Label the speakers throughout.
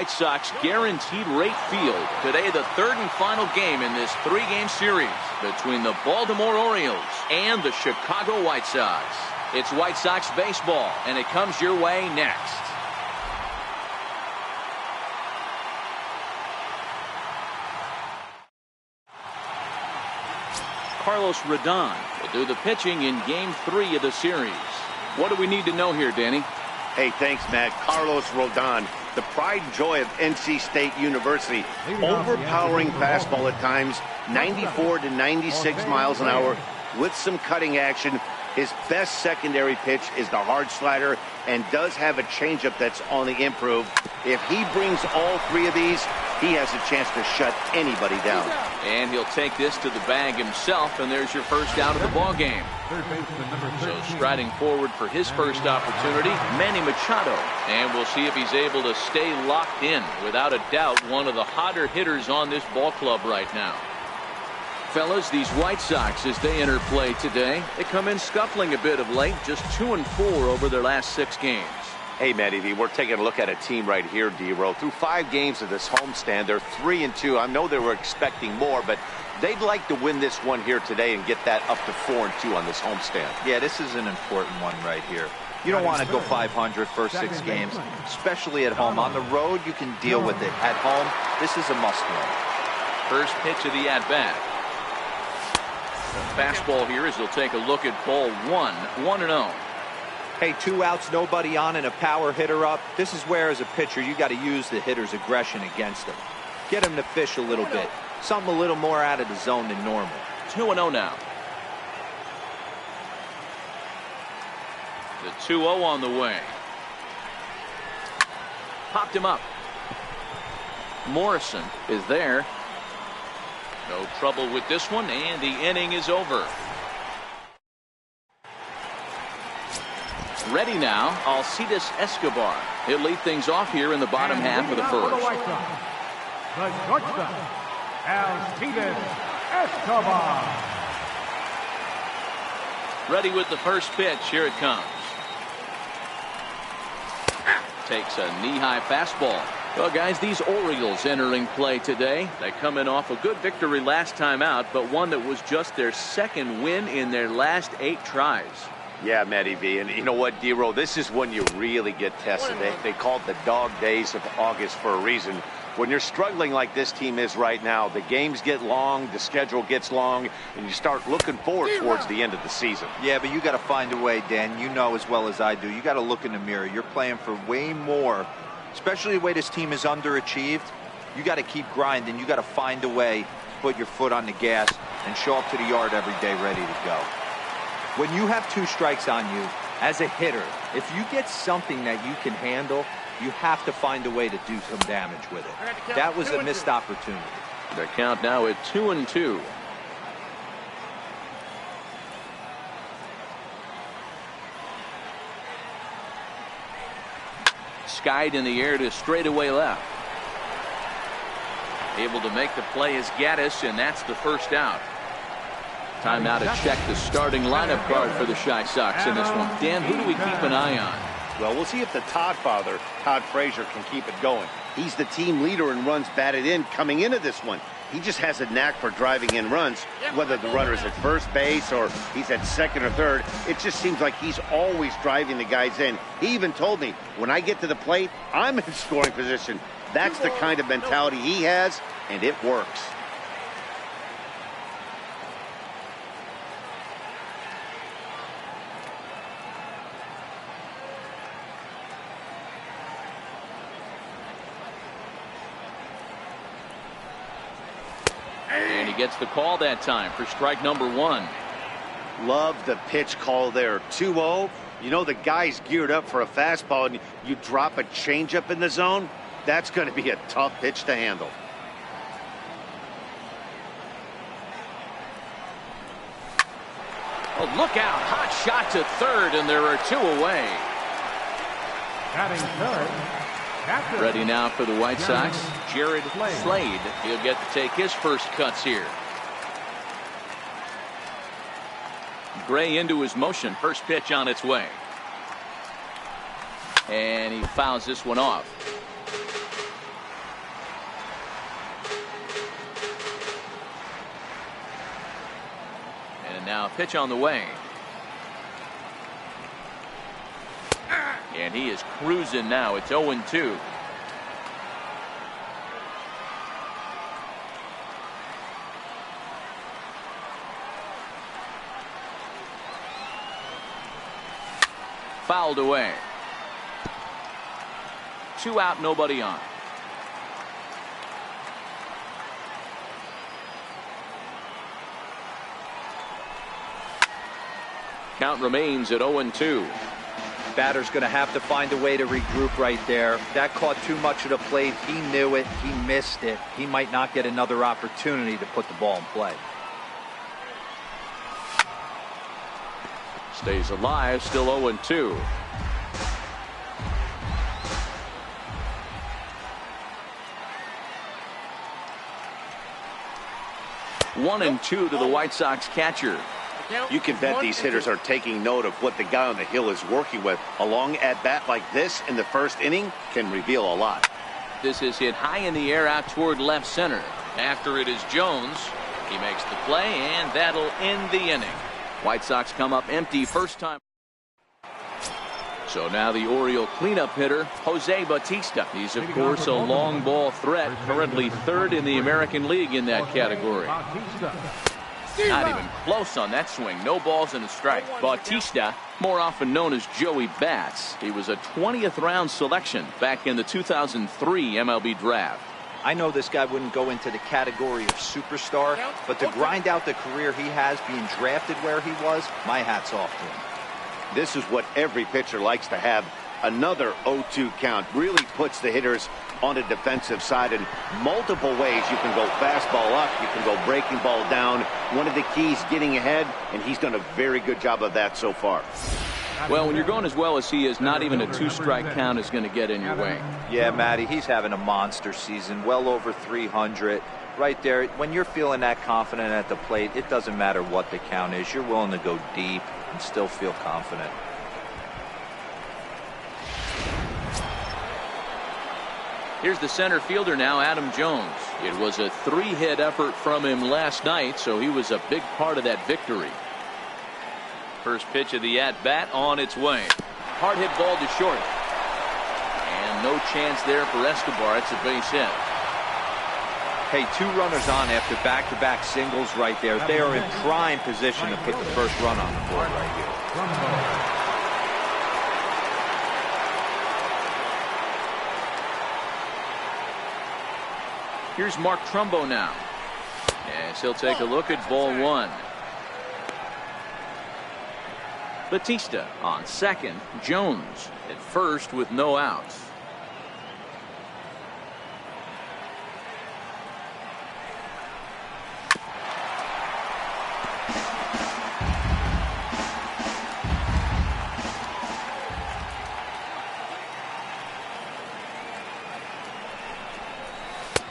Speaker 1: White Sox Guaranteed Rate Field. Today, the third and final game in this three-game series between the Baltimore Orioles and the Chicago White Sox. It's White Sox baseball, and it comes your way next. Carlos Rodon will do the pitching in Game 3 of the series. What do we need to know here, Danny?
Speaker 2: Hey, thanks, Matt. Carlos Rodon, the pride and joy of NC State University. Overpowering fastball at times, 94 to 96 miles an hour with some cutting action. His best secondary pitch is the hard slider and does have a changeup that's on the improve. If he brings all three of these, he has a chance to shut anybody down. And he'll take this to the bag himself, and there's your first out of the ball game. So striding forward for his first opportunity, Manny Machado. And we'll see if he's able to stay locked in. Without a doubt, one of the hotter hitters on this ball club right now. Fellas, these White Sox, as they enter play today, they come in scuffling a bit of late, just 2-4 over their last 6 games.
Speaker 3: Hey, Matty V, we're taking a look at a team right here, D-Row. Through 5 games of this homestand, they're 3-2. I know they were expecting more, but they'd like to win this one here today and get that up to 4-2 on this homestand.
Speaker 4: Yeah, this is an important one right here. You don't want to go 500 first 6 games, especially at home. On the road, you can deal with it. At home, this is a must-win.
Speaker 1: First pitch of the at-bat. The fastball here as he'll take a look at ball 1, 1-0.
Speaker 4: Hey, 2 outs, nobody on, and a power hitter up. This is where, as a pitcher, you got to use the hitter's aggression against him. Get him to fish a little bit. Something a little more out of the zone than normal.
Speaker 1: 2-0 now. The 2-0 on the way. Popped him up. Morrison is there. No trouble with this one, and the inning is over. Ready now, Alcides Escobar. He'll lead things off here in the bottom half of the first.
Speaker 5: The shortstop, Alcides Escobar.
Speaker 1: Ready with the first pitch. Here it comes. Takes a knee-high fastball. Well, guys, these Orioles entering play today. They come in off a good victory last time out, but one that was just their second win in their last 8 tries.
Speaker 3: Yeah, Matty V, and you know what, D-Row, this is when you really get tested. They call it the dog days of August for a reason. When you're struggling like this team is right now, the games get long, the schedule gets long, and you start looking forward towards the end of the season.
Speaker 4: Yeah, but you got to find a way, Dan. You know as well as I do. You got to look in the mirror. You're playing for way more, especially the way this team is underachieved. You got to keep grinding. You got to find a way to put your foot on the gas and show up to the yard every day ready to go. When you have 2 strikes on you, as a hitter, if you get something that you can handle, you have to find a way to do some damage with it. That was a missed opportunity.
Speaker 1: Their count now at 2-2. Skied in the air to straightaway left. Able to make the play is Gaddis, and that's the first out. Time now to check the starting lineup card for the Chi Sox in this one. Dan, who do we keep an eye on?
Speaker 2: Well, we'll see if the Todd father, Todd Frazier, can keep it going. He's the team leader in runs batted in coming into this one. He just has a knack for driving in runs, whether the runner is at first base or he's at second or third. It just seems like he's always driving the guys in. He even told me, when I get to the plate, I'm in scoring position. That's the kind of mentality he has, and it works.
Speaker 1: And he gets the call that time for strike number 1.
Speaker 2: Love the pitch call there. 2-0. You know the guy's geared up for a fastball, and you drop a changeup in the zone. That's going to be a tough pitch to handle.
Speaker 1: Oh, look out. Hot shot to third, and there are 2 away.
Speaker 5: Batting third.
Speaker 1: Ready now for the White Sox, Jared Slade. He'll get to take his first cuts here. Gray into his motion. First pitch on its way. And he fouls this one off. Now pitch on the way. And he is cruising now. It's 0-2. Fouled away. 2 out, nobody on. Count remains at 0-2.
Speaker 4: Batter's going to have to find a way to regroup right there. That caught too much of the plate. He knew it. He missed it. He might not get another opportunity to put the ball in play.
Speaker 1: Stays alive, still 0-2. One and two to the White Sox catcher.
Speaker 2: You can bet these hitters are taking note of what the guy on the hill is working with. A long at-bat like this in the first inning can reveal a lot.
Speaker 1: This is hit high in the air out toward left center. After it is Jones. He makes the play, and that'll end the inning. White Sox come up empty first time. So now the Oriole cleanup hitter, Jose Bautista. He's, of course, a long ball threat, currently third in the American League in that category. Not even close on that swing. No balls and a strike. Bautista, more often known as Joey Bats. He was a 20th round selection back in the 2003 MLB draft.
Speaker 4: I know this guy wouldn't go into the category of superstar, but to grind out the career he has being drafted where he was, my hat's off to him.
Speaker 2: This is what every pitcher likes to have. Another 0-2 count really puts the hitters on a defensive side in multiple ways. You can go fastball up, you can go breaking ball down. One of the keys, getting ahead, and he's done a very good job of that so far.
Speaker 1: Well, when you're going as well as he is, not even a 2-strike count is going to get in your way.
Speaker 4: Yeah, Matty, he's having a monster season, well over 300. Right there, when you're feeling that confident at the plate, it doesn't matter what the count is. You're willing to go deep and still feel confident.
Speaker 1: Here's the center fielder now, Adam Jones. It was a 3-hit effort from him last night, so he was a big part of that victory. First pitch of the at-bat on its way. Hard hit ball to short. And no chance there for Escobar. It's a base hit.
Speaker 4: Hey, 2 runners on after back-to-back singles right there. They are in prime position to put the first run on the board right here.
Speaker 1: Here's Mark Trumbo now. Yes, he'll take a look at ball 1. Bautista on second. Jones at first with no outs.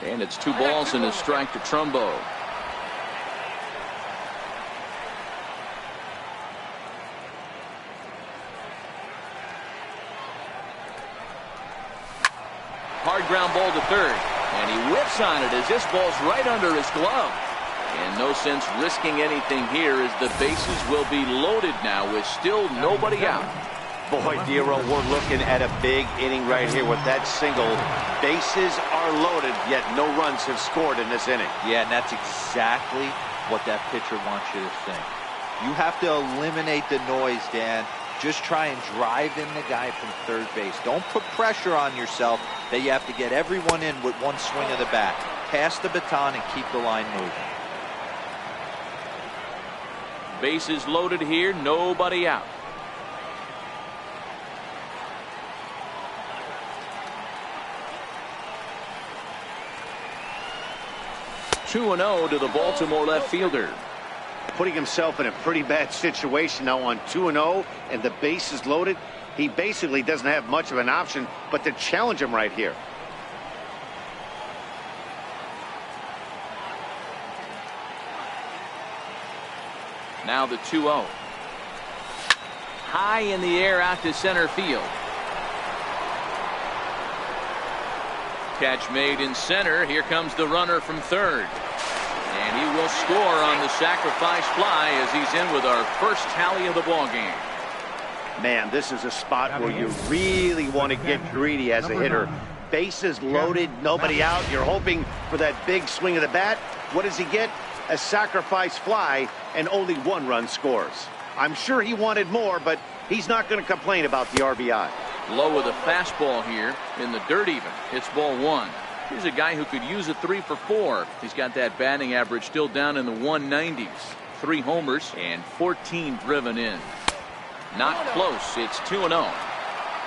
Speaker 1: And it's 2 balls and a strike to Trumbo. Hard ground ball to third. And he whips on it as this ball's right under his glove. And no sense risking anything here as the bases will be loaded now with still nobody out.
Speaker 2: Boy, Dero, we're looking at a big inning right here with that single. Bases are loaded, yet no runs have scored in this inning.
Speaker 4: Yeah, and that's exactly what that pitcher wants you to think. You have to eliminate the noise, Dan. Just try and drive in the guy from third base. Don't put pressure on yourself that you have to get everyone in with one swing of the bat. Pass the baton and keep the line moving.
Speaker 1: Bases loaded here, nobody out. Two and 0 to the Baltimore left fielder.
Speaker 2: Putting himself in a pretty bad situation now on 2-0 and the base is loaded. He basically doesn't have much of an option but to challenge him right here.
Speaker 1: Now the 2-0. High in the air out to center field. Catch made in center. Here comes the runner from third. And he will score on the sacrifice fly as he's in with our first tally of the ball game.
Speaker 2: Man, this is a spot where you really want to get greedy as a hitter. Bases loaded, nobody out. You're hoping for that big swing of the bat. What does he get? A sacrifice fly, and only 1 run scores. I'm sure he wanted more, but he's not going to complain about the RBI.
Speaker 1: Low with a fastball here in the dirt even. It's ball 1. Here's a guy who could use a 3 for 4. He's got that batting average still down in the 190s. 3 homers and 14 driven in. Not close. It's 2-0.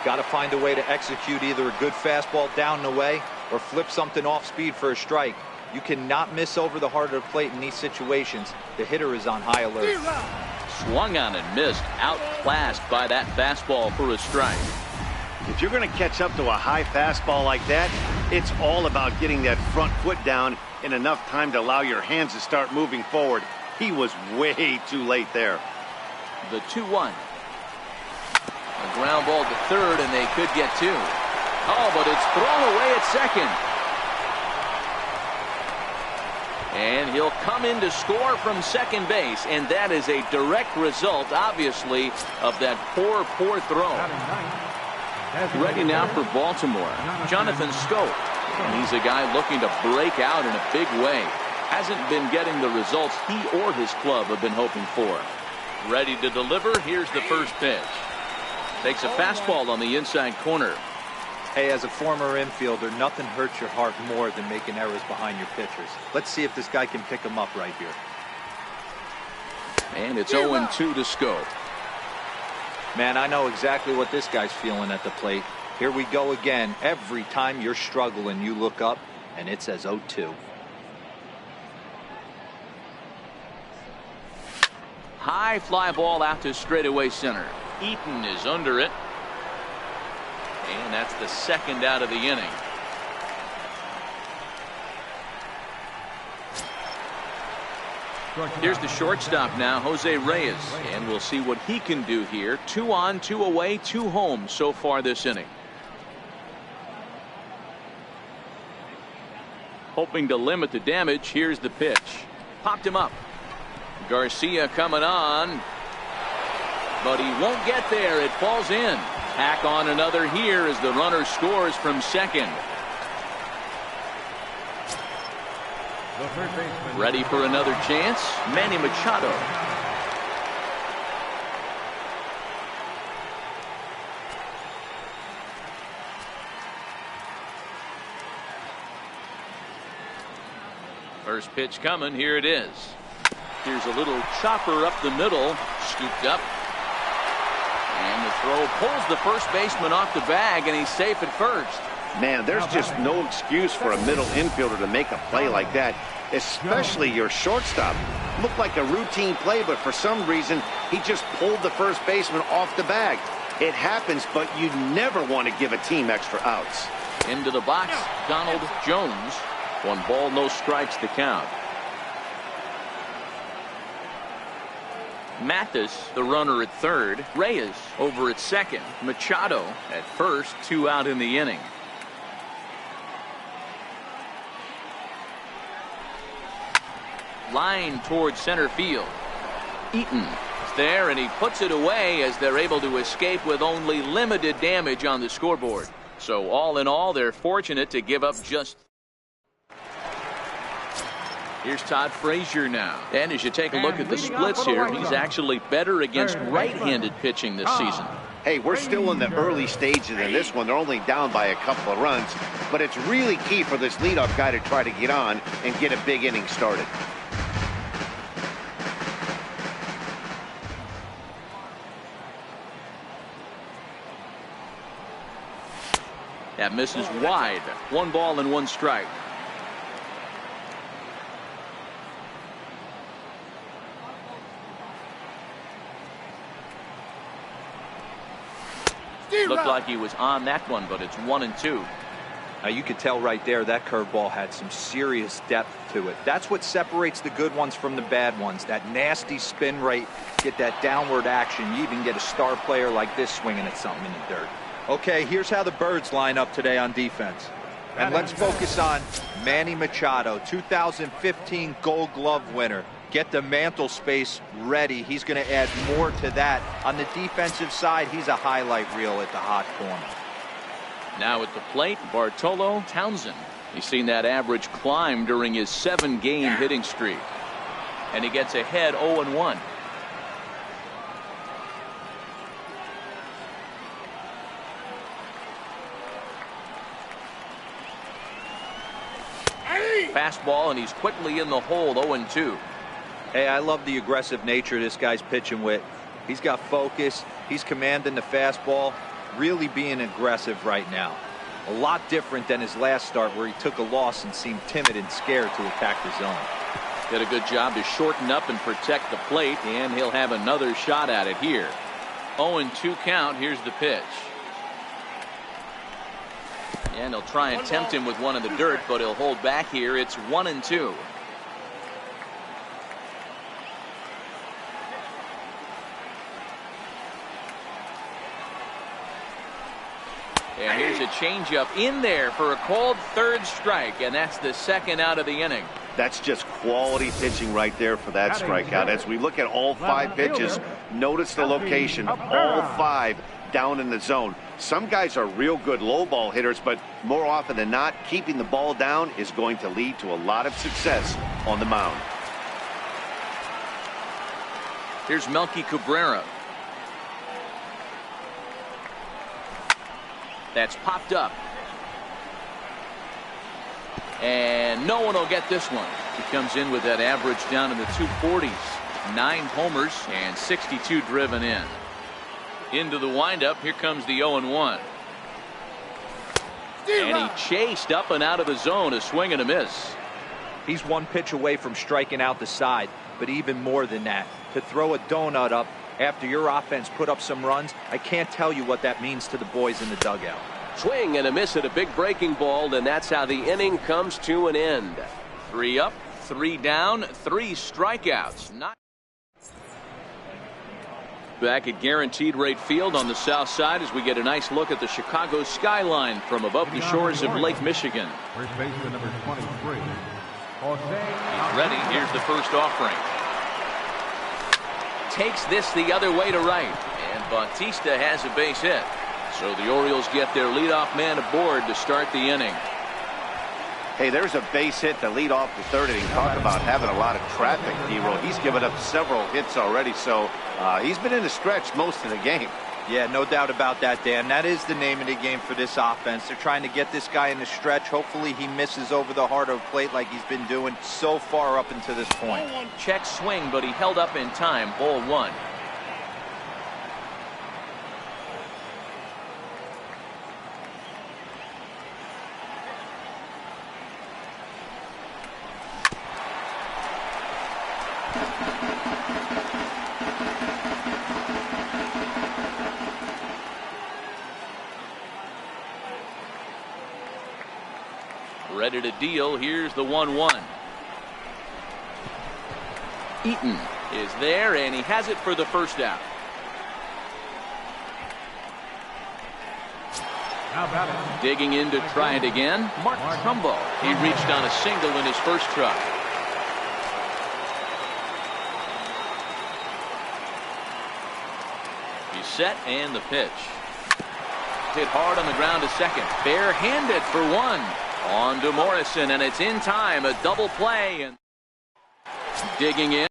Speaker 4: Got to find a way to execute either a good fastball down and away or flip something off speed for a strike. You cannot miss over the heart of the plate in these situations. The hitter is on high alert.
Speaker 1: Swung on and missed. Outclassed by that fastball for a strike.
Speaker 2: If you're going to catch up to a high fastball like that, it's all about getting that front foot down in enough time to allow your hands to start moving forward. He was way too late there.
Speaker 1: The 2-1. A ground ball to third, and they could get 2. Oh, but it's thrown away at second. And he'll come in to score from second base, and that is a direct result, obviously, of that poor throw. Ready now for Baltimore, Jonathan Scope. And he's a guy looking to break out in a big way. Hasn't been getting the results he or his club have been hoping for. Ready to deliver. Here's the first pitch. Takes a fastball on the inside corner.
Speaker 4: Hey, as a former infielder, nothing hurts your heart more than making errors behind your pitchers. Let's see if this guy can pick them up right here.
Speaker 1: And it's 0-2 to Scope.
Speaker 4: Man, I know exactly what this guy's feeling at the plate. Here we go again. Every time you're struggling, you look up, and it says 0-2.
Speaker 1: High fly ball out to straightaway center. Eaton is under it. And that's the second out of the inning. Here's the shortstop now, Jose Reyes. And we'll see what he can do here. 2 on, 2 away, 2 home so far this inning. Hoping to limit the damage. Here's the pitch. Popped him up. Garcia coming on. But he won't get there. It falls in. Tack on another here as the runner scores from second. Ready for another chance. Manny Machado. First pitch coming. Here it is. Here's a little chopper up the middle. Scooped up. And the throw pulls the first baseman off the bag, and he's safe at first.
Speaker 2: Man, there's just no excuse for a middle infielder to make a play like that, especially your shortstop. Looked like a routine play, but for some reason, he just pulled the first baseman off the bag. It happens, but you never want to give a team extra outs.
Speaker 1: Into the box, Donald Jones. 1 ball, no strikes to count. Mathis, the runner at third. Reyes over at second. Machado at first. 2 out in the inning. Line towards center field. Eaton is there, and he puts it away as they're able to escape with only limited damage on the scoreboard. So all in all, they're fortunate to give up just. Here's Todd Frazier now. And as you take a look at the splits here, he's actually better against right-handed pitching this season.
Speaker 2: Hey, we're still in the early stages in this one. They're only down by a couple of runs, but it's really key for this leadoff guy to try to get on and get a big inning started.
Speaker 1: That misses wide. 1 ball and 1 strike. Looked like he was on that one, but it's 1-2.
Speaker 4: Now you could tell right there that curveball had some serious depth to it. That's what separates the good ones from the bad ones. That nasty spin rate, get that downward action. You even get a star player like this swinging at something in the dirt. Okay, here's how the Birds line up today on defense. And let's focus on Manny Machado, 2015 Gold Glove winner. Get the mantle space ready. He's going to add more to that. On the defensive side, he's a highlight reel at the hot corner.
Speaker 1: Now at the plate, Bartolo Townsend. He's seen that average climb during his 7-game hitting streak. And he gets ahead 0-1. Fastball, and he's quickly in the hole, 0-2.
Speaker 4: Hey, I love the aggressive nature this guy's pitching with. He's got focus. He's commanding the fastball. Really being aggressive right now. A lot different than his last start where he took a loss and seemed timid and scared to attack the zone.
Speaker 1: Did a good job to shorten up and protect the plate, and he'll have another shot at it here. 0-2 count. Here's the pitch. And he'll try and tempt him with one in the dirt, but he'll hold back here. It's 1-2. And here's a changeup in there for a called third strike, and that's the second out of the inning.
Speaker 2: That's just quality pitching right there for that strikeout. As we look at all 5 pitches, notice the location, all 5 down in the zone. Some guys are real good low ball hitters, but more often than not, keeping the ball down is going to lead to a lot of success on the mound.
Speaker 1: Here's Melky Cabrera. That's popped up. And no one will get this one. He comes in with that average down in the 240s. 9 homers and 62 driven in. Into the windup. Here comes the 0-1. And he chased up and out of the zone. A swing and a miss.
Speaker 4: He's one pitch away from striking out the side, but even more than that, to throw a donut up after your offense put up some runs, I can't tell you what that means to the boys in the dugout.
Speaker 6: Swing and a miss at a big breaking ball, and that's how the inning comes to an end.
Speaker 1: 3 up, 3 down, 3 strikeouts. Back at Guaranteed Rate Field on the south side as we get a nice look at the Chicago skyline from above the shores of Lake Michigan.
Speaker 5: First baseman number 23.
Speaker 1: He's ready. Here's the first offering. Takes this the other way to right. And Bautista has a base hit. So the Orioles get their leadoff man aboard to start the inning.
Speaker 2: Hey, there's a base hit to lead off the 3rd inning. Talk about having a lot of traffic, D-Roll. He's given up several hits already, so he's been in the stretch most of the game.
Speaker 4: Yeah, no doubt about that, Dan. That is the name of the game for this offense. They're trying to get this guy in the stretch. Hopefully he misses over the heart of the plate like he's been doing so far up until this point.
Speaker 1: Check swing, but he held up in time. Ball 1. Ready to deal. Here's the 1-1. Eaton is there, and he has it for the first out. Digging in to try it again, Mark Trumbo. He reached on a single in his first try. He's set, and the pitch. Hit hard on the ground to second. Barehanded for 1. On to Morrison, and it's in time. A double play. And digging in,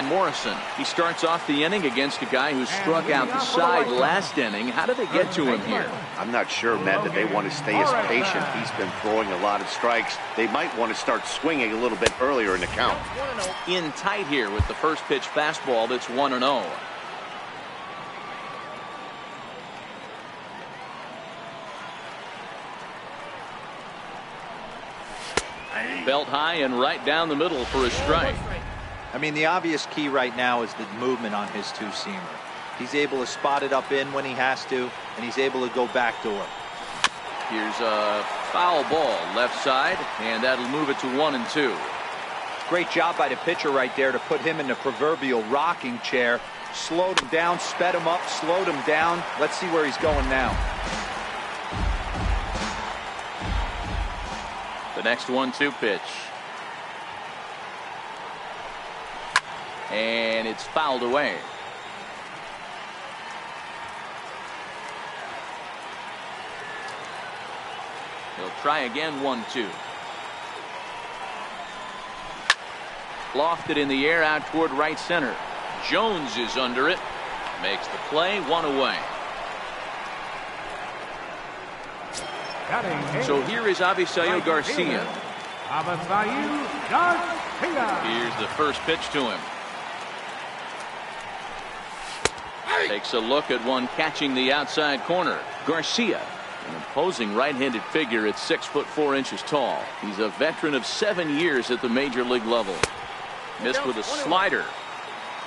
Speaker 1: Morrison. He starts off the inning against a guy who struck out the side last inning. How did they get to him here?
Speaker 2: I'm not sure, Matt, that they want to stay as patient. He's been throwing a lot of strikes. They might want to start swinging a little bit earlier in the count.
Speaker 1: In tight here with the first pitch fastball. That's 1-0. Belt high and right down the middle for a strike.
Speaker 4: I mean, the obvious key right now is the movement on his two-seamer. He's able to spot it up in when he has to, and he's able to go backdoor.
Speaker 1: Here's a foul ball left side, and that'll move it to 1-2.
Speaker 4: Great job by the pitcher right there to put him in the proverbial rocking chair. Slowed him down, sped him up, slowed him down. Let's see where he's going now.
Speaker 1: The next 1-2 pitch. And it's fouled away. He'll try again. 1-2. Lofted in the air out toward right center. Jones is under it. Makes the play. 1 away. So here is Avisail Garcia. Here's the first pitch to him. Takes a look at one catching the outside corner. Garcia, an imposing right-handed figure at 6'4" tall. He's a veteran of 7 years at the major league level. Missed with a slider.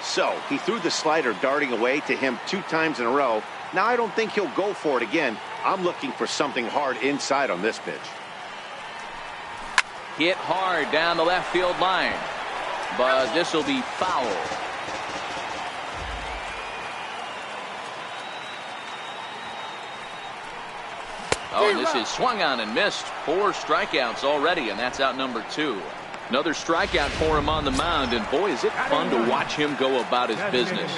Speaker 2: So he threw the slider darting away to him 2 times in a row. Now I don't think he'll go for it again. I'm looking for something hard inside on this pitch.
Speaker 1: Hit hard down the left field line, but this will be foul. Oh, and this is swung on and missed. 4 strikeouts already, and that's out number 2. Another strikeout for him on the mound, and boy, is it fun to watch him go about his business.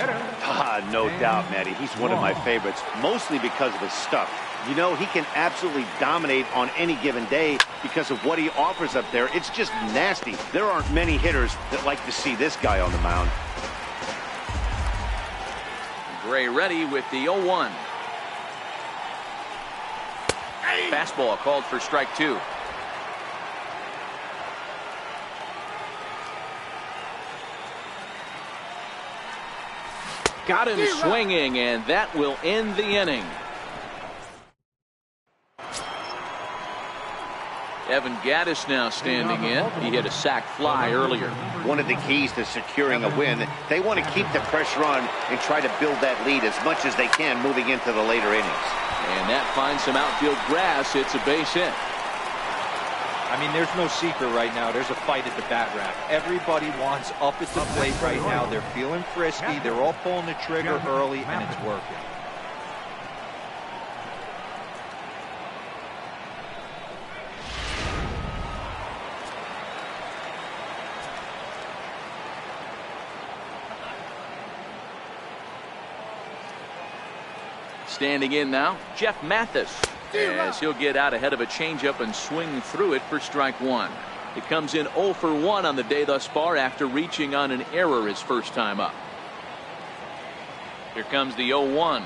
Speaker 2: No doubt, Matty. He's one of my favorites, mostly because of his stuff. You know, he can absolutely dominate on any given day because of what he offers up there. It's just nasty. There aren't many hitters that like to see this guy on the mound.
Speaker 1: Gray ready with the 0-1. Fastball called for strike 2. Got him swinging, and that will end the inning. Evan Gattis now standing in. He hit a sac fly earlier.
Speaker 2: One of the keys to securing a win, they want to keep the pressure on and try to build that lead as much as they can moving into the later innings.
Speaker 1: And that finds some outfield grass. It's a base hit.
Speaker 4: I mean, there's no secret right now. There's a fight at the bat rack. Everybody wants up at the plate right now. They're feeling frisky. They're all pulling the trigger early, and it's working.
Speaker 1: Standing in now, Jeff Mathis, as he'll get out ahead of a changeup and swing through it for strike 1. It comes in 0 for 1 on the day thus far after reaching on an error his first time up. Here comes the 0-1.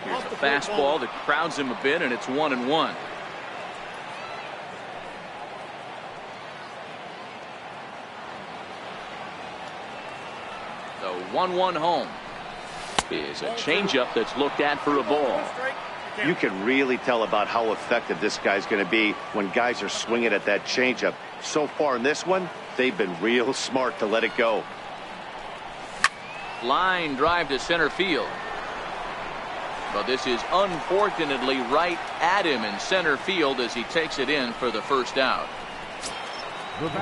Speaker 1: Here's a fastball that crowds him a bit, and it's 1-1. The 1-1 home is a changeup that's looked at for a ball.
Speaker 2: You can really tell about how effective this guy's going to be when guys are swinging at that changeup. So far in this one, they've been real smart to let it go.
Speaker 1: Line drive to center field. But this is unfortunately right at him in center field as he takes it in for the first out.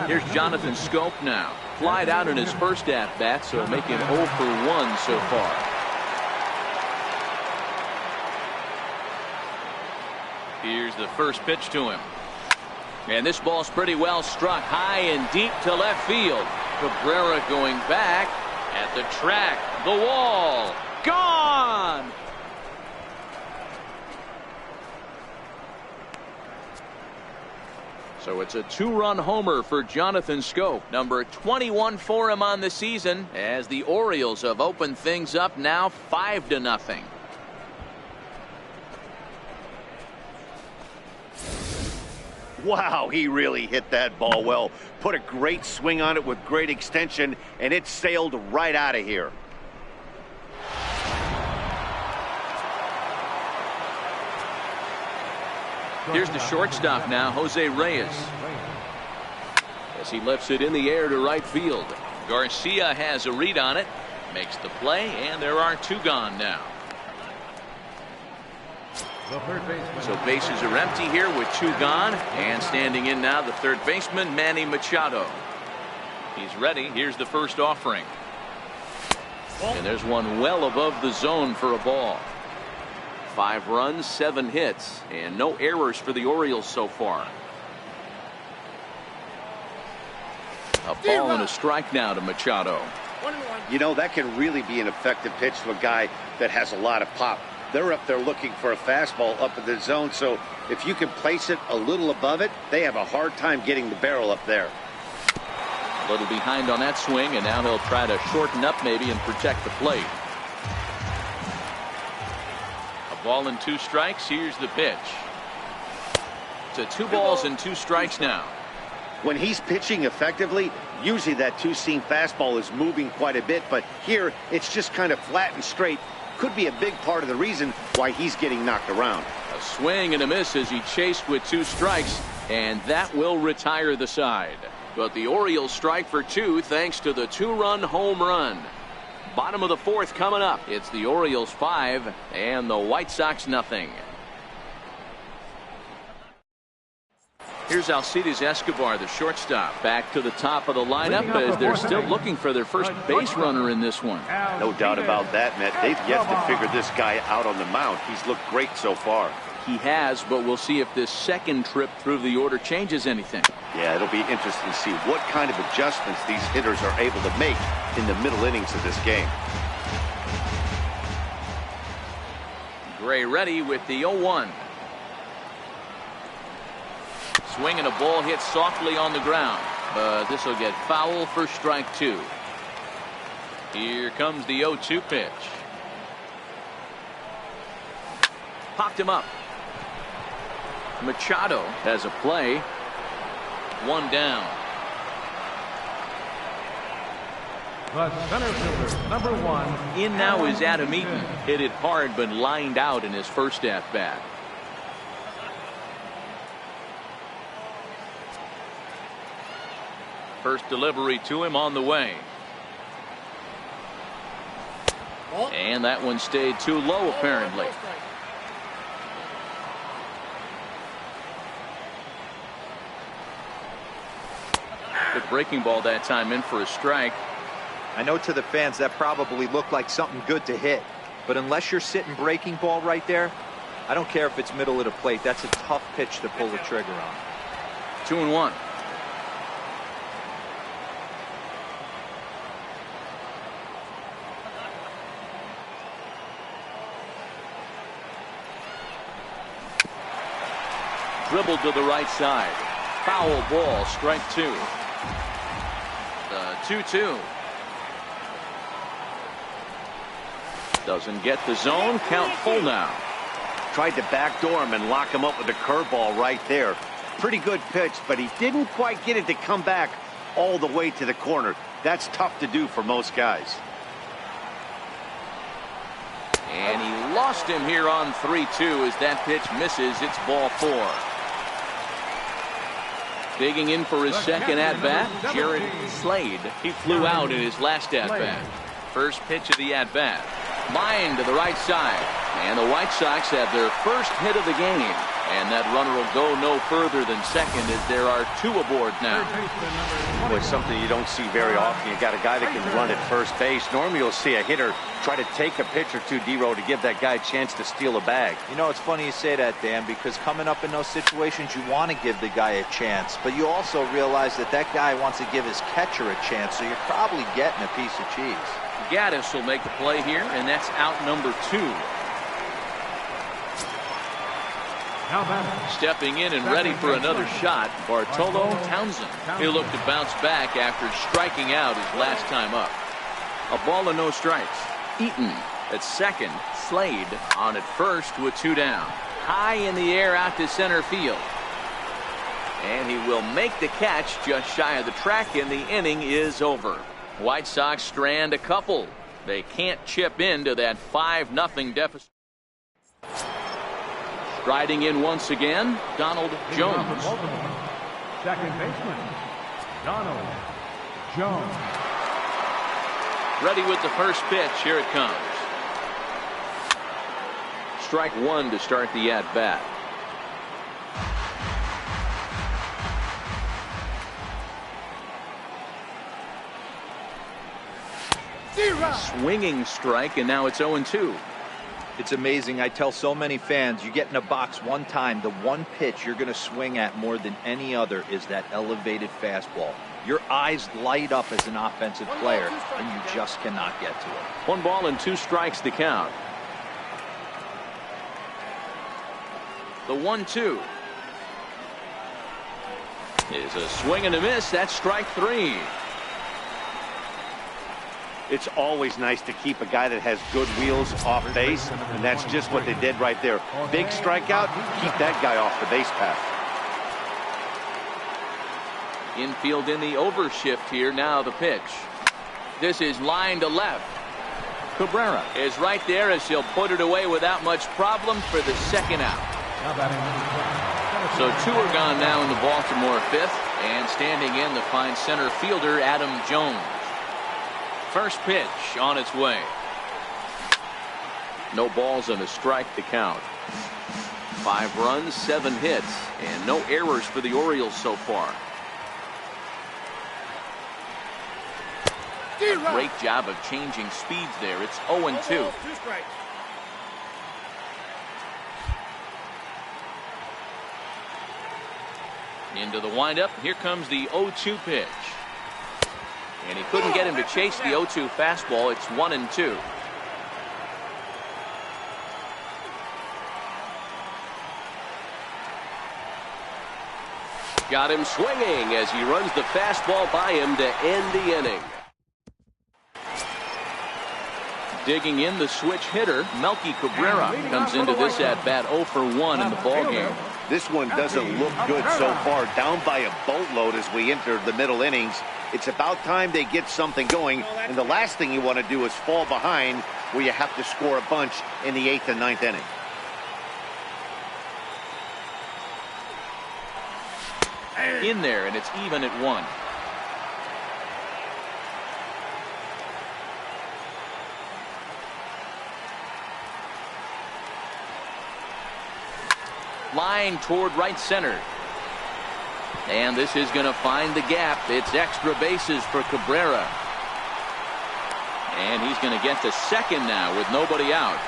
Speaker 1: Here's Jonathan Scope now. Flied out in his first at-bat, so making 0 for 1 so far. Here's the first pitch to him. And this ball's pretty well struck high and deep to left field. Cabrera going back at the track. The wall. Gone! So it's a 2-run homer for Jonathan Scope. Number 21 for him on the season as the Orioles have opened things up now 5-0.
Speaker 2: Wow, he really hit that ball well. Put a great swing on it with great extension, and it sailed right out of here.
Speaker 1: Here's the shortstop now, Jose Reyes, as he lifts it in the air to right field. Garcia has a read on it, makes the play, and there are 2 gone now. So bases are empty here with 2 gone, and standing in now the third baseman, Manny Machado. He's ready. Here's the first offering, and there's one well above the zone for a ball. 5 runs, 7 hits, and no errors for the Orioles so far. A ball and a strike now to Machado.
Speaker 2: You know, that can really be an effective pitch to a guy that has a lot of pop. They're up there looking for a fastball up in the zone, so if you can place it a little above it, they have a hard time getting the barrel up there.
Speaker 1: A little behind on that swing, and now he'll try to shorten up maybe and protect the plate. A ball and 2 strikes. Here's the pitch. To 2 balls and 2 strikes now.
Speaker 2: When he's pitching effectively, usually that two-seam fastball is moving quite a bit, but here it's just kind of flat and straight. Could be a big part of the reason why he's getting knocked around.
Speaker 1: A swing and a miss as he chased with 2 strikes, and that will retire the side. But the Orioles strike for 2 thanks to the 2-run home run. Bottom of the 4th coming up. It's the Orioles 5 and the White Sox nothing. Here's Alcides Escobar, the shortstop, back to the top of the lineup as they're still looking for their first base runner in this one.
Speaker 2: No doubt about that, Matt. They've yet to figure this guy out on the mound. He's looked great so far.
Speaker 1: He has, but we'll see if this second trip through the order changes anything.
Speaker 2: Yeah, it'll be interesting to see what kind of adjustments these hitters are able to make in the middle innings of this game.
Speaker 1: Gray ready with the 0-1. Swing and a ball hit softly on the ground, but this will get foul for strike 2. Here comes the 0-2 pitch. Popped him up. Machado has a play. 1 down.
Speaker 5: The center fielder, number 1.
Speaker 1: In now is Adam Eaton. Hit it hard but lined out in his first at-bat. First delivery to him on the way. And that one stayed too low apparently. Good breaking ball that time, in for a strike.
Speaker 4: I know to the fans that probably looked like something good to hit, but unless you're sitting breaking ball right there, I don't care if it's middle of the plate. That's a tough pitch to pull the trigger on.
Speaker 1: 2-1. Dribbled to the right side. Foul ball, strike 2. The 2-2. Doesn't get the zone. Count full now.
Speaker 2: Tried to backdoor him and lock him up with a curveball right there. Pretty good pitch, but he didn't quite get it to come back all the way to the corner. That's tough to do for most guys.
Speaker 1: And he lost him here on 3-2 as that pitch misses. It's ball 4. Digging in for his second at-bat, Jared Slade. He flew out in his last at-bat. First pitch of the at-bat. Line to the right side. And the White Sox have their first hit of the game. And that runner will go no further than second as there are 2 aboard now.
Speaker 2: Boy, something you don't see very often. You got a guy that can run at first base. Normally you'll see a hitter try to take a pitch or 2, D-Row, to give that guy a chance to steal a bag.
Speaker 4: You know, it's funny you say that, Dan, because coming up in those situations, you want to give the guy a chance, but you also realize that that guy wants to give his catcher a chance, so you're probably getting a piece of cheese.
Speaker 1: Gaddis will make the play here, and that's out number 2. Stepping in and ready for another shot, Bartolo Townsend. He'll look to bounce back after striking out his last time up. A ball and no strikes. Eaton at second. Slade on at first with 2 down. High in the air out to center field. And he will make the catch just shy of the track, and the inning is over. White Sox strand a couple. They can't chip into that 5-0 deficit. Striding in once again, Donald Jones.
Speaker 5: Second baseman, Donald Jones.
Speaker 1: Ready with the first pitch. Here it comes. Strike 1 to start the at-bat. Swinging strike, and now it's 0-2.
Speaker 4: It's amazing. I tell so many fans, you get in a box one time, the one pitch you're going to swing at more than any other is that elevated fastball. Your eyes light up as an offensive player, and you just cannot get to it.
Speaker 6: 1 ball and 2 strikes to count.
Speaker 1: The 1-2 is a swing and a miss. That's strike 3.
Speaker 2: It's always nice to keep a guy that has good wheels off base, and that's just what they did right there. Big strikeout, keep that guy off the base path.
Speaker 1: Infield in the overshift here. Now the pitch. This is line to left. Cabrera is right there as he'll put it away without much problem for the second out. So 2 are gone now in the Baltimore 5th, and standing in the fine center fielder Adam Jones. First pitch on its way. No balls and a strike to count. 5 runs, 7 hits, and no errors for the Orioles so far. A great job of changing speeds there. It's 0-2. Into the windup. Here comes the 0-2 pitch. And he couldn't get him to chase the 0-2 fastball. It's 1-2.
Speaker 6: Got him swinging as he runs the fastball by him to end the inning.
Speaker 1: Digging in the switch hitter, Melky Cabrera comes into this at bat 0 for 1 in the ballgame.
Speaker 2: This one doesn't look good so far. Down by a boatload as we enter the middle innings. It's about time they get something going, and the last thing you want to do is fall behind where you have to score a bunch in the 8th and 9th inning.
Speaker 1: In there, and it's even at 1. Line toward right center. And this is going to find the gap. It's extra bases for Cabrera. And he's going to get to second now with nobody out.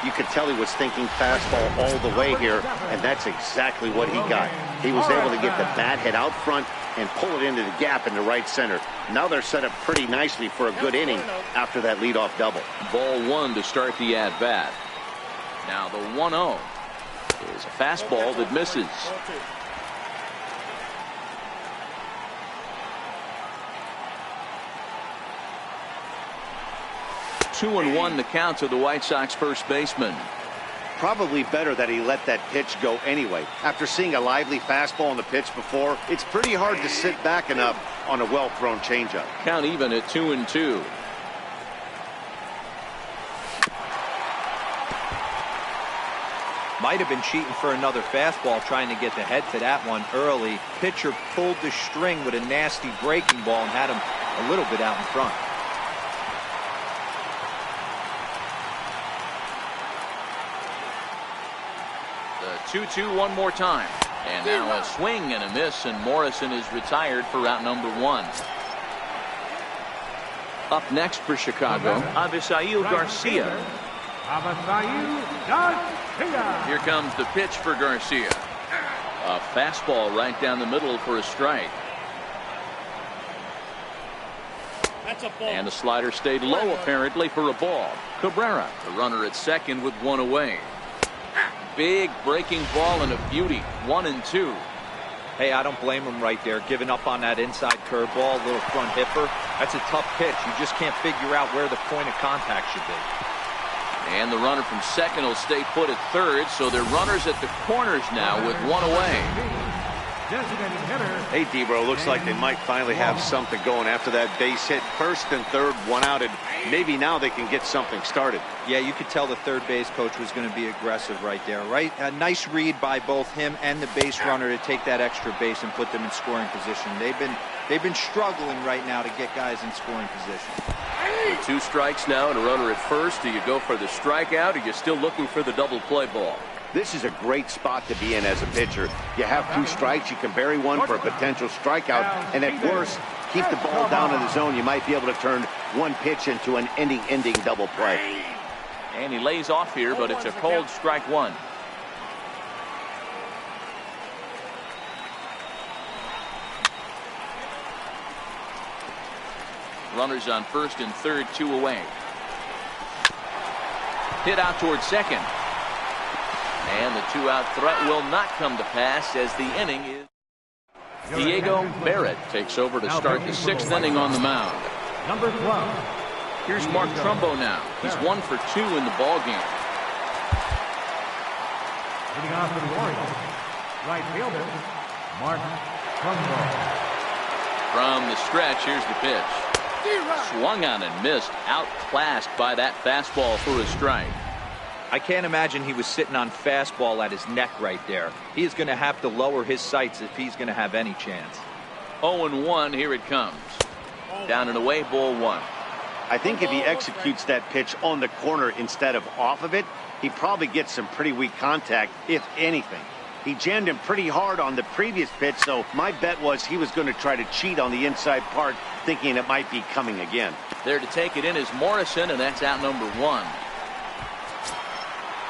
Speaker 2: You could tell he was thinking fastball all the way here, and that's exactly what he got. He was able to get the bat head out front and pull it into the gap in the right center. Now they're set up pretty nicely for a good inning after that leadoff double.
Speaker 1: Ball 1 to start the at-bat. Now the 1-0 is a fastball that misses. Two and 1 the count to the White Sox first baseman.
Speaker 2: Probably better that he let that pitch go anyway. After seeing a lively fastball on the pitch before, it's pretty hard to sit back enough on a well-thrown changeup.
Speaker 1: Count even at 2-2.
Speaker 4: Might have been cheating for another fastball, trying to get the head to that one early. Pitcher pulled the string with a nasty breaking ball and had him a little bit out in front.
Speaker 1: The 2-2 one more time. And now a swing and a miss, and Morrison is retired for route number 1. Up next for Chicago, Avisail Garcia. Here comes the pitch for Garcia. A fastball right down the middle for a strike. And the slider stayed low apparently for a ball. Cabrera, the runner at second with 1 away. Big breaking ball and a beauty. 1-2.
Speaker 4: Hey, I don't blame him right there, giving up on that inside curveball, little front hipper. That's a tough pitch. You just can't figure out where the point of contact should be.
Speaker 1: And the runner from second will stay put at third, so they're runners at the corners now with 1 away.
Speaker 2: Hey, D-Bro, looks like they might finally have something going after that base hit. First and third, 1 out, and maybe now they can get something started.
Speaker 4: Yeah, you could tell the third base coach was going to be aggressive right there, right? A nice read by both him and the base runner to take that extra base and put them in scoring position. They've been struggling right now to get guys in scoring position.
Speaker 6: 2 strikes now and a runner at first. Do you go for the strikeout, or are you still looking for the double play ball?
Speaker 2: This is a great spot to be in as a pitcher. You have 2 strikes, you can bury one for a potential strikeout, and at worst, keep the ball down in the zone. You might be able to turn one pitch into an ending double play.
Speaker 1: And he lays off here, but it's a cold strike one. Runners on first and third, 2 away. Hit out towards second. And the 2-out threat will not come to pass as the inning is. Diego Barrett takes over to start the 6th inning on the mound.
Speaker 5: Number 12.
Speaker 1: Here's Mark Trumbo now. He's 1 for 2 in the ball game.
Speaker 5: Leading off for the Orioles, right fielder, Mark Trumbo.
Speaker 1: From the stretch, here's the pitch. Swung on and missed, outclassed by that fastball for a strike.
Speaker 4: I can't imagine he was sitting on fastball at his neck right there. He is going to have to lower his sights if he's going to have any chance.
Speaker 1: 0-1, here it comes. Down and away, ball 1.
Speaker 2: I think if he executes that pitch on the corner instead of off of it, he probably gets some pretty weak contact, if anything. He jammed him pretty hard on the previous pitch, so my bet was he was going to try to cheat on the inside part, thinking it might be coming again.
Speaker 1: There to take it in is Morrison, and that's out number 1.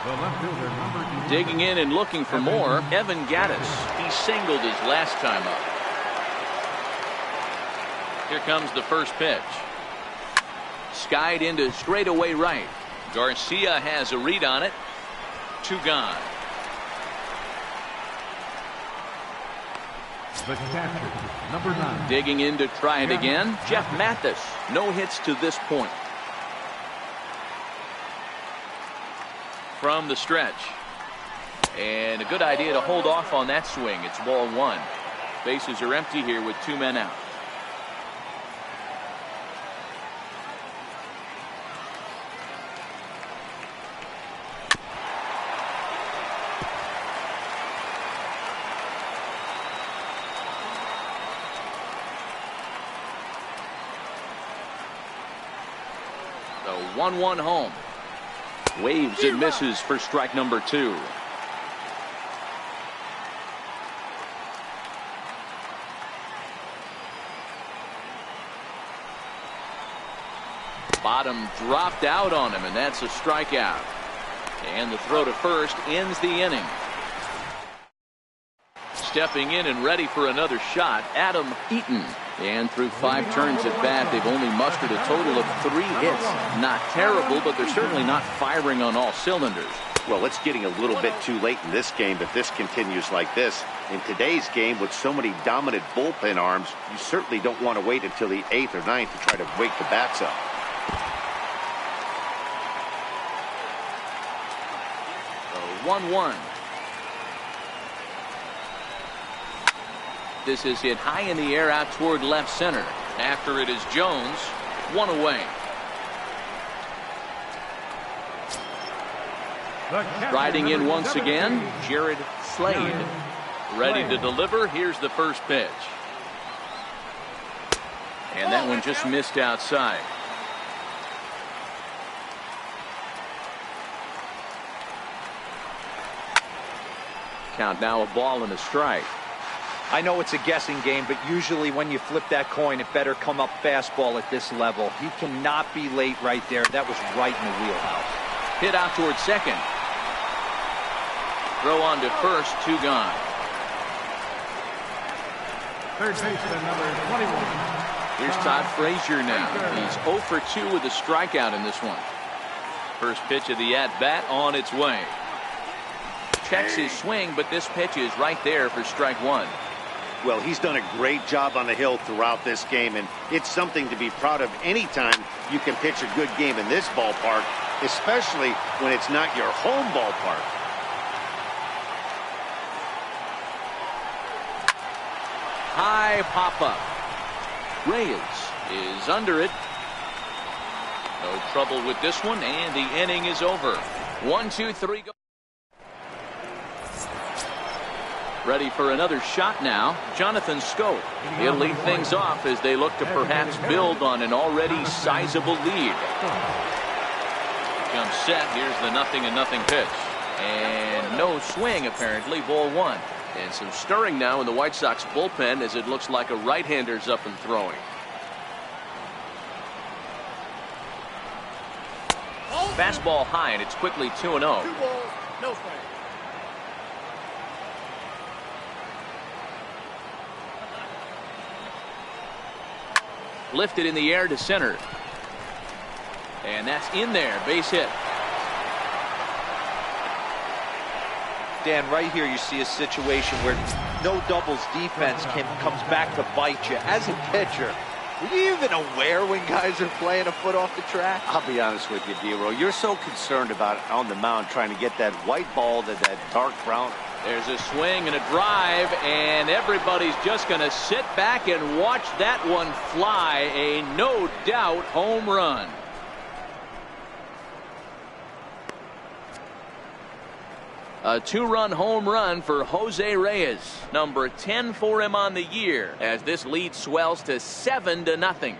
Speaker 5: The left fielder, number 2.
Speaker 1: Digging in and looking for more, Evan Gattis. He singled his last time up. Here comes the first pitch. Skied into straightaway right. Garcia has a read on it. 2 gone.
Speaker 5: The catcher, number 9.
Speaker 1: Digging in to try it again, Jeff Mathis. No hits to this point. From the stretch. And a good idea to hold off on that swing. It's ball 1. Bases are empty here with 2 men out. The 1-1 home. Waves and misses for strike number 2. Bottom dropped out on him, and that's a strikeout. And the throw to first ends the inning. Stepping in and ready for another shot, Adam Eaton. And through 5 turns at bat, they've only mustered a total of 3 hits. Not terrible, but they're certainly not firing on all cylinders.
Speaker 2: Well, it's getting a little bit too late in this game if this continues like this. In today's game, with so many dominant bullpen arms, you certainly don't want to wait until the 8th or 9th to try to wake the bats up.
Speaker 1: So 1-1. This is hit high in the air out toward left center. After it is Jones, 1 away. Riding in once again, Jared Slade. Ready to deliver. Here's the first pitch. And that one just missed outside. Count now a ball and a strike.
Speaker 4: I know it's a guessing game, but usually when you flip that coin, it better come up fastball at this level. He cannot be late right there. That was right in the wheelhouse.
Speaker 1: Hit out towards second. Throw on to first, 2 gone.
Speaker 5: Third baseman, number 21.
Speaker 1: Here's Todd Frazier now. He's 0 for 2 with a strikeout in this one. First pitch of the at-bat on its way. Checks his swing, but this pitch is right there for strike 1.
Speaker 2: Well, he's done a great job on the hill throughout this game, and it's something to be proud of anytime you can pitch a good game in this ballpark, especially when it's not your home ballpark.
Speaker 1: High pop-up. Reyes is under it. No trouble with this one, and the inning is over. 1, 2, 3, go. Ready for another shot now, Jonathan Scope. He'll lead things off as they look to perhaps build on an already sizable lead. Comes set. Here's the 0-0 pitch. And no swing, apparently, ball 1. And some stirring now in the White Sox bullpen as it looks like a right-hander's up and throwing. Fastball high, and it's quickly 2-0.
Speaker 7: 2 balls, no strikes.
Speaker 1: Lifted in the air to center. And that's in there. Base hit.
Speaker 4: Dan, right here you see a situation where no doubles defense comes back to bite you. As a pitcher, were you even aware when guys are playing a foot off the track?
Speaker 3: I'll be honest with you, D-Row. You're so concerned about on the mound trying to get that white ball to that dark brown.
Speaker 1: There's a swing and a drive, and everybody's just going to sit back and watch that one fly. A no doubt home run. A 2-run home run for Jose Reyes, number 10 for him on the year, as this lead swells to 7-0.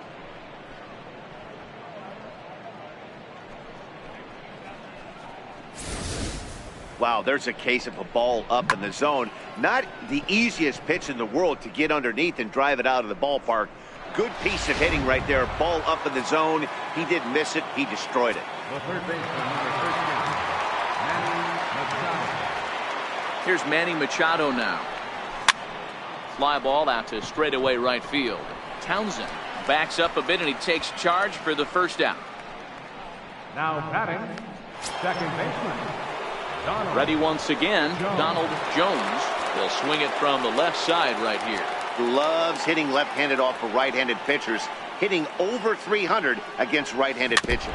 Speaker 2: Wow, there's a case of a ball up in the zone. Not the easiest pitch in the world to get underneath and drive it out of the ballpark. Good piece of hitting right there. Ball up in the zone. He didn't miss it. He destroyed it.
Speaker 5: The third baseman, number 13, Manny Machado.
Speaker 1: Here's Manny Machado now. Fly ball out to straightaway right field. Townsend backs up a bit, and he takes charge for the first out.
Speaker 5: Now batting, second baseman, Donald.
Speaker 1: Ready once again, Donald Jones. He'll swing it from the left side right here.
Speaker 2: Loves hitting left-handed off of right-handed pitchers. Hitting over 300 against right-handed pitching.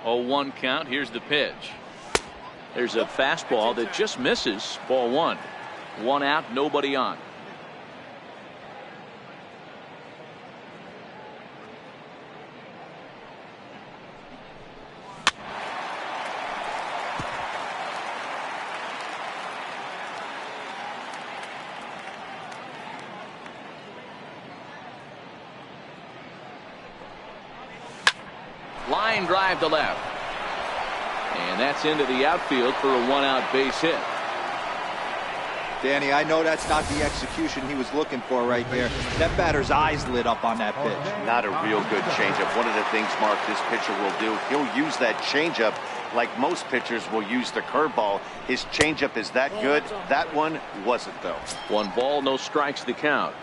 Speaker 1: Oh, 1 count. Here's the pitch. There's a fastball that just misses. Ball 1. 1 out, nobody on. Line drive to left. And that's into the outfield for a 1-out base hit.
Speaker 4: Danny, I know that's not the execution he was looking for right there. That batter's eyes lit up on that pitch.
Speaker 2: Not a real good changeup. One of the things, Mark, this pitcher will do, he'll use that changeup like most pitchers will use the curveball. His changeup is that good. That one wasn't, though.
Speaker 1: 1 ball, no strikes the count.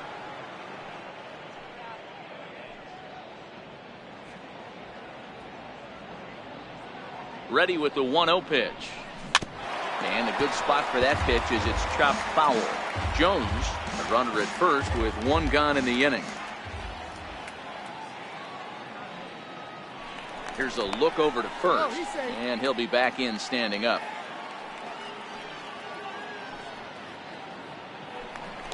Speaker 1: Ready with the 1-0 pitch. And a good spot for that pitch is it's chopped foul. Jones, a runner at first with 1 gone in the inning. Here's a look over to first, and he'll be back in standing up.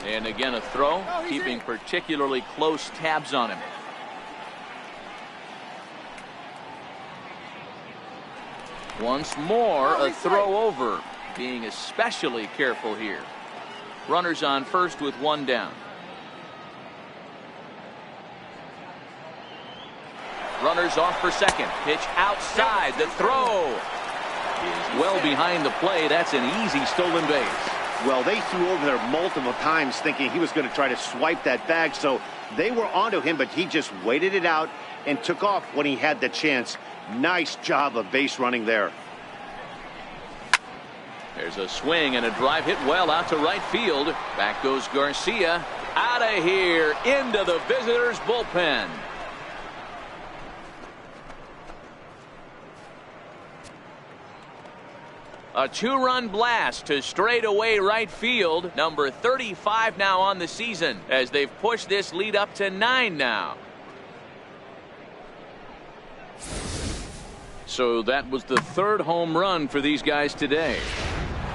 Speaker 1: And again a throw, keeping particularly close tabs on him. Once more, a throw over, being especially careful here. Runners on first with 1 down. Runners off for second. Pitch outside. The throw is well behind the play. That's an easy stolen base.
Speaker 2: Well, they threw over there multiple times thinking he was going to try to swipe that bag, so they were onto him, but he just waited it out and took off when he had the chance. Nice job of base running there.
Speaker 1: There's a swing and a drive hit well out to right field. Back goes Garcia. Out of here into the visitors' bullpen. A 2-run blast to straightaway right field. Number 35 now on the season as they've pushed this lead up to 9 now. So that was the 3rd home run for these guys today.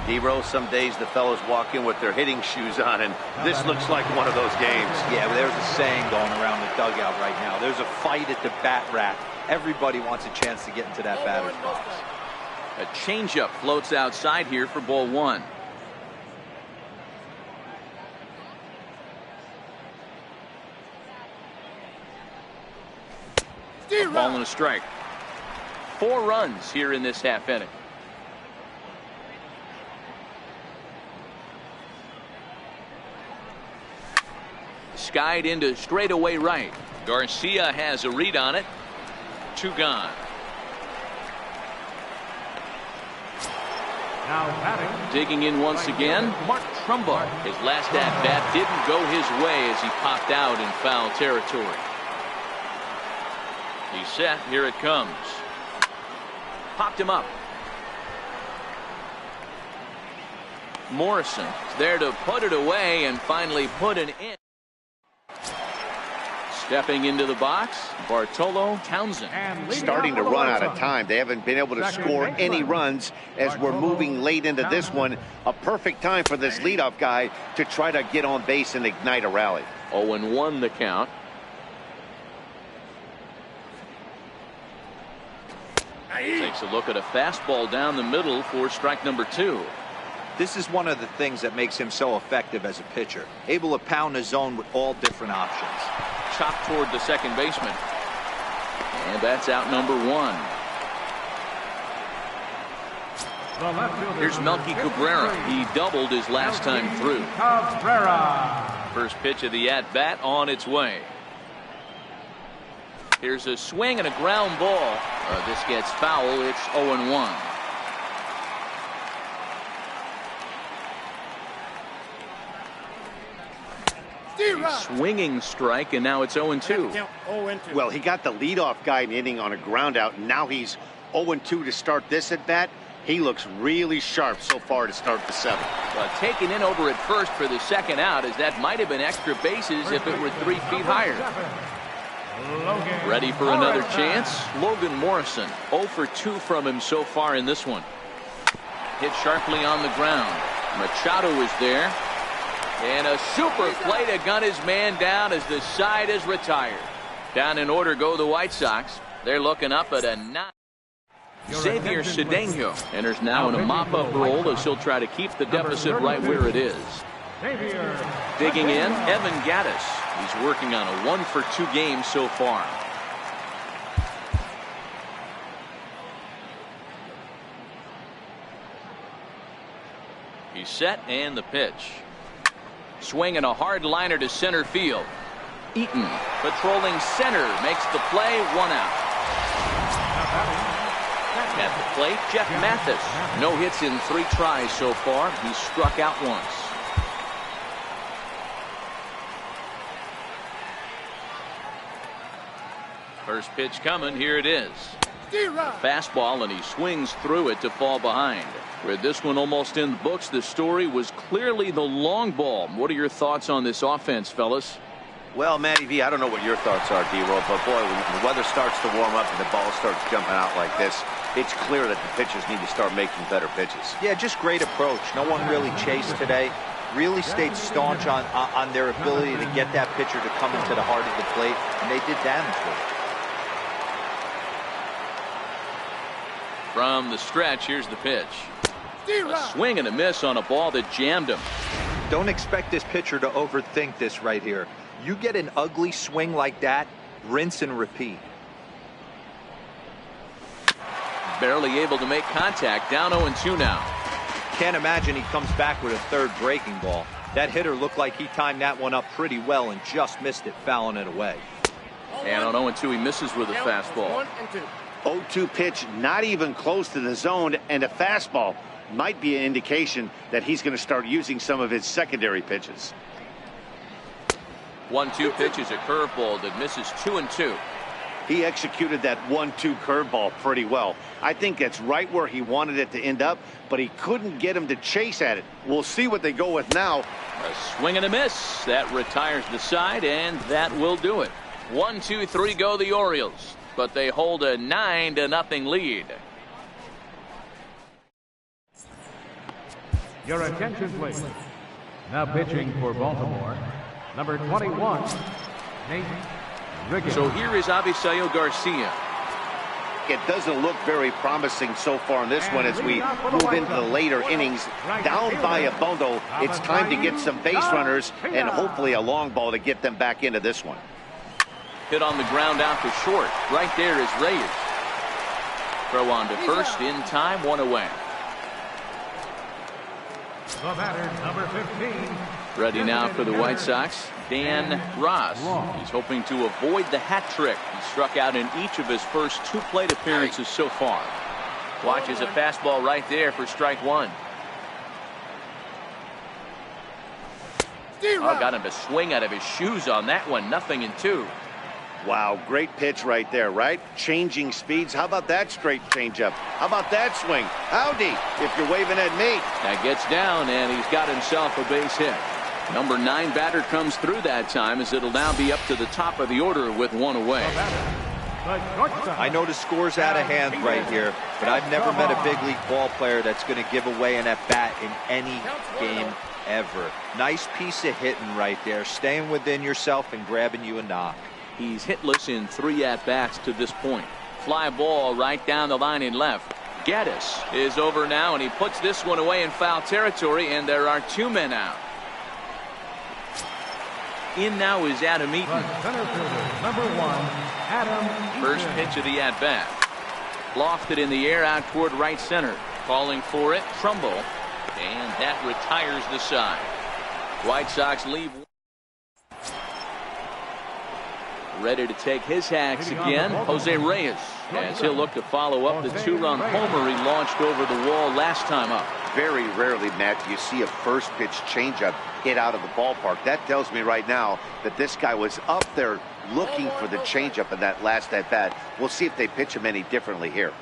Speaker 2: D-Row, some days the fellows walk in with their hitting shoes on, and this looks like one of those games.
Speaker 4: Yeah, but there's a saying going around the dugout right now. There's a fight at the bat rack. Everybody wants a chance to get into that batter's box.
Speaker 1: A changeup floats outside here for ball 1. Ball and a strike. 4 runs here in this half inning. skied into straightaway right. Garcia has a read on it. 2 gone.
Speaker 5: Now batting.
Speaker 1: Digging in once again, Mark Trumbo. His last at-bat didn't go his way as he popped out in foul territory. He's set. Here it comes. Popped him up. Morrison is there to put it away and finally put it in. Stepping into the box, Bartolo Townsend.
Speaker 2: Starting to run out of time. They haven't been able to score any runs as we're moving late into this one. A perfect time for this leadoff guy to try to get on base and ignite a rally.
Speaker 1: 0-1 the count. Takes a look at a fastball down the middle for strike number 2.
Speaker 4: This is one of the things that makes him so effective as a pitcher. Able to pound the zone with all different options.
Speaker 1: Chopped toward the second baseman. And that's out number 1. Here's Melky Cabrera. He doubled his last time through.
Speaker 5: Cabrera.
Speaker 1: First pitch of the at-bat on its way. Here's a swing and a ground ball. This gets foul. It's 0-1. Swinging strike, and now it's 0-2.
Speaker 2: Well, he got the leadoff guy inning on a ground out, and now he's 0-2 to start this at bat. He looks really sharp so far to start the 7th.
Speaker 1: Taken in over at first for the second out, as that might have been extra bases if it were 3 feet higher. Ready for another chance? Logan Morrison. 0 for 2 from him so far in this one. Hit sharply on the ground. Machado is there. And a super play to gun his man down as the side is retired. Down in order go the White Sox. They're looking up at a 9. Xavier Cedeno enters now in a mop-up role as he'll try to keep the deficit right where it is. Digging in, Evan Gattis. He's working on a 1 for 2 game so far. He's set and the pitch. Swinging a hard liner to center field. Eaton patrolling center makes the play. 1 out. At the plate, Jeff Mathis. No hits in 3 tries so far. He's struck out once. First pitch coming. Here it is. Fastball, and he swings through it to fall behind. With this one almost in the books, the story was clearly the long ball. What are your thoughts on this offense, fellas?
Speaker 3: Well, Matty V, I don't know what your thoughts are, D-Roll, but boy, when the weather starts to warm up and the ball starts jumping out like this, it's clear that the pitchers need to start making better pitches.
Speaker 4: Yeah, just great approach. No one really chased today. Really stayed staunch on their ability to get that pitcher to come into the heart of the plate, and they did damage with it.
Speaker 1: From the stretch, here's the pitch. A swing and a miss on a ball that jammed him.
Speaker 4: Don't expect this pitcher to overthink this right here. You get an ugly swing like that, rinse and repeat.
Speaker 1: Barely able to make contact. Down 0-2 now.
Speaker 4: Can't imagine he comes back with a third breaking ball. That hitter looked like he timed that one up pretty well and just missed it, fouling it away.
Speaker 1: And on 0-2, he misses with a fastball.
Speaker 2: 0-2 pitch, not even close to the zone, and a fastball might be an indication that he's going to start using some of his secondary pitches.
Speaker 1: 1-2 pitch is a curveball that misses 2-2.
Speaker 2: He executed that 1-2 curveball pretty well. I think that's right where he wanted it to end up, but he couldn't get him to chase at it. We'll see what they go with now.
Speaker 1: A swing and a miss. That retires the side, and that will do it. 1-2-3 go the Orioles, but they hold a 9-0 lead.
Speaker 5: Your attention, please. Now pitching for Baltimore, number 21, Nate Riggins.
Speaker 1: So here is Avisaíl Garcia.
Speaker 2: It doesn't look very promising so far in this one as we move into the later innings. Down by a bundle, it's time to get some base runners and hopefully a long ball to get them back into this one.
Speaker 1: Hit on the ground out to short. Right there is Reyes. Throw on to first in time, 1 away.
Speaker 5: The batter, number 15,
Speaker 1: Ready now for the White Sox, Dan Ross. He's hoping to avoid the hat trick. He struck out in each of his first 2 plate appearances so far. Watches a fastball right there for strike 1. Oh, got him to swing out of his shoes on that one. 0-2.
Speaker 2: Wow, great pitch right there, right? Changing speeds. How about that straight changeup? How about that swing? Howdy, if you're waving at me.
Speaker 1: That gets down, and he's got himself a base hit. Number 9 batter comes through that time, as it'll now be up to the top of the order with 1 away.
Speaker 4: I know the score's out of hand right here, but I've never met a big league ball player that's going to give away an at-bat in any game ever. Nice piece of hitting right there, staying within yourself and grabbing you a knock.
Speaker 1: He's hitless in 3 at-bats to this point. Fly ball right down the line in left. Gaddis is over now, and he puts this one away in foul territory, and there are 2 men out. In now is Adam Eaton.
Speaker 5: Center fielder, number 1, Adam Eaton.
Speaker 1: First pitch of the at-bat. Lofted in the air out toward right center. Calling for it, Trumbull. And that retires the side. White Sox leave. Ready to take his hacks again, Jose Reyes, as he'll look to follow up the 2-run homer he launched over the wall last time up.
Speaker 2: Very rarely, Matt, do you see a first pitch changeup hit out of the ballpark. That tells me right now that this guy was up there looking for the changeup in that last at bat. We'll see if they pitch him any differently here.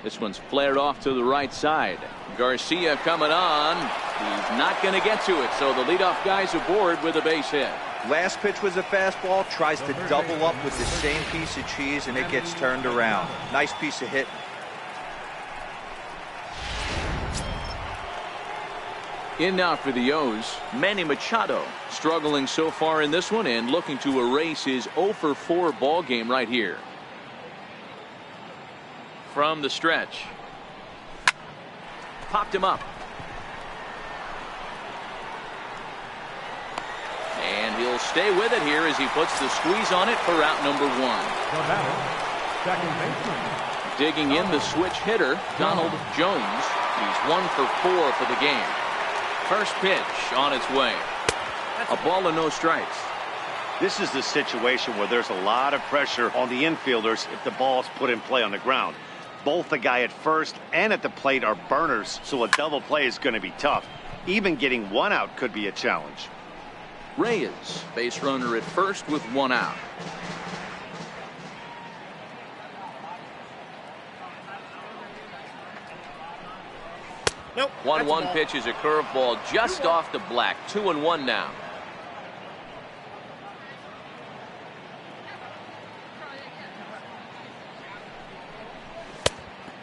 Speaker 1: This one's flared off to the right side. Garcia coming on. He's not going to get to it, so the leadoff guy's aboard with a base hit.
Speaker 4: Last pitch was a fastball, tries to double up with the same piece of cheese, and it gets turned around. Nice piece of hit.
Speaker 1: In now for the O's, Manny Machado, struggling so far in this one and looking to erase his 0-for-4 ball game right here. From the stretch. Popped him up. And he'll stay with it here as he puts the squeeze on it for out number 1.
Speaker 5: Second baseman.
Speaker 1: Digging in the switch hitter, Donald Jones. He's 1-for-4 for the game. First pitch on its way. A ball and no strikes.
Speaker 2: This is the situation where there's a lot of pressure on the infielders if the ball's put in play on the ground. Both the guy at first and at the plate are burners, so a double play is going to be tough. Even getting 1 out could be a challenge.
Speaker 1: Reyes, base runner at first with 1 out.
Speaker 2: Nope.
Speaker 1: 1-1 pitch is a curveball just off the black. 2-1 now.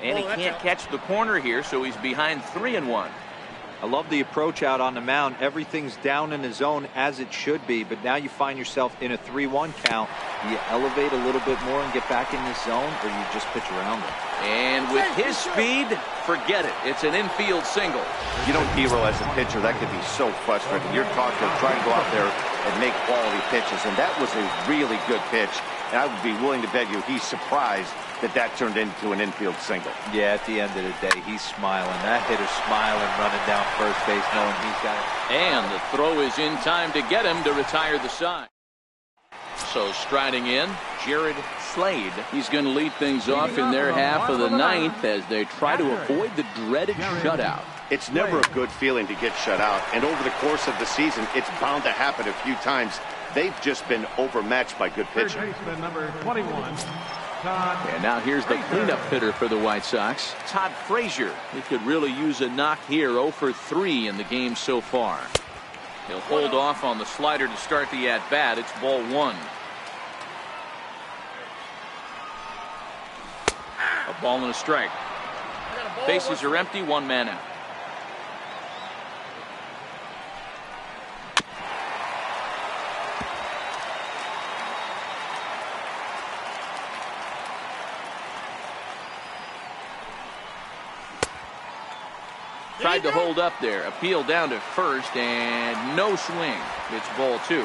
Speaker 1: And he can't catch the corner here, so he's behind 3-1.
Speaker 4: I love the approach out on the mound. Everything's down in the zone as it should be, but now you find yourself in a 3-1 count. Do you elevate a little bit more and get back in this zone, or you just pitch around it?
Speaker 1: And with his speed, forget it. It's an infield single.
Speaker 2: You know, Dero, as a pitcher, that could be so frustrating. You're trying to go out there and make quality pitches, and that was a really good pitch. And I would be willing to bet you he's surprised that turned into an infield single.
Speaker 4: Yeah, at the end of the day, he's smiling. That hitter's smiling, running down first base, knowing he's got it.
Speaker 1: And the throw is in time to get him to retire the side. So striding in, Jared Slade. He's going to lead things off in their half of the 9th as they try to avoid the dreaded shutout.
Speaker 2: It's never a good feeling to get shut out, and over the course of the season, it's bound to happen a few times. They've just been overmatched by good pitching.
Speaker 5: Third baseman, number 21.
Speaker 1: And now here's the cleanup hitter for the White Sox, Todd Frazier. He could really use a knock here, 0-for-3 in the game so far. He'll hold off on the slider to start the at-bat. It's ball 1. A ball and a strike. Bases are empty, 1 man out. Tried to hold up there. Appeal down to first, and no swing. It's ball 2.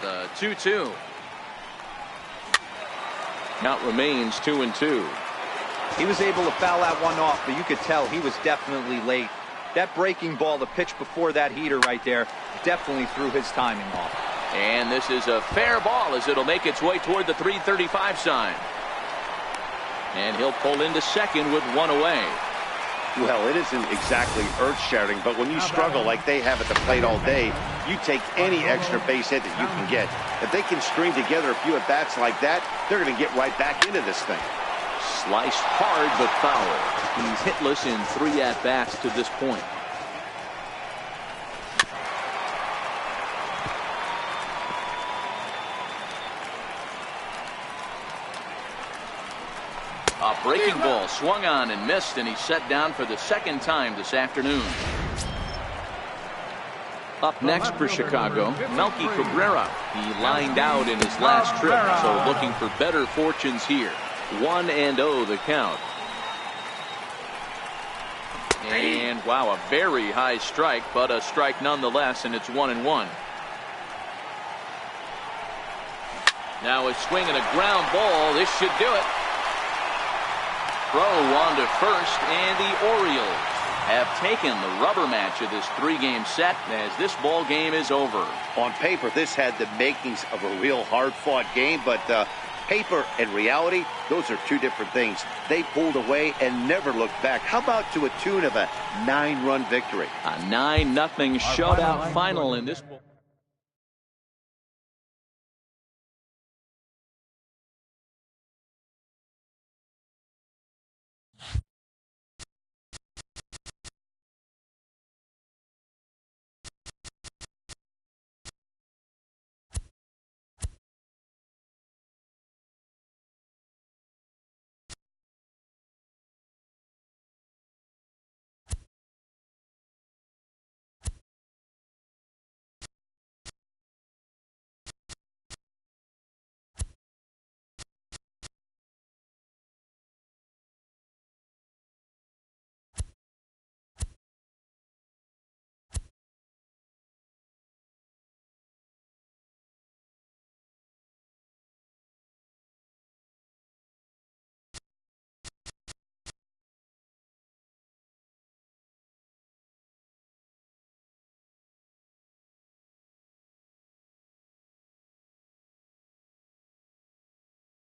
Speaker 1: The 2-2. Count remains 2-2.
Speaker 7: He was able to foul that one off, but you could tell he was definitely late. That breaking ball, the pitch before that heater right there, definitely threw his timing off.
Speaker 1: And this is a fair ball as it'll make its way toward the 335 sign. And he'll pull into second with 1 away.
Speaker 2: Well, it isn't exactly earth-shattering, but when you struggle like they have at the plate all day, you take any extra base hit that you can get. If they can string together a few at-bats like that, they're going to get right back into this thing.
Speaker 1: Sliced hard but foul. He's hitless in 3 at-bats to this point. A breaking ball swung on and missed, and he's set down for the second time this afternoon. Up next for Chicago, Melky Cabrera. He lined out in his last trip, so looking for better fortunes here. 1-0 the count. And wow, a very high strike, but a strike nonetheless, and it's 1-1. Now a swing and a ground ball. This should do it. Throw on to first, and the Orioles have taken the rubber match of this 3-game set as this ball game is over.
Speaker 2: On paper, this had the makings of a real hard-fought game, but paper and reality, those are two different things. They pulled away and never looked back. How about to a tune of a 9-run victory?
Speaker 1: A 9-0 shutout final in this ball.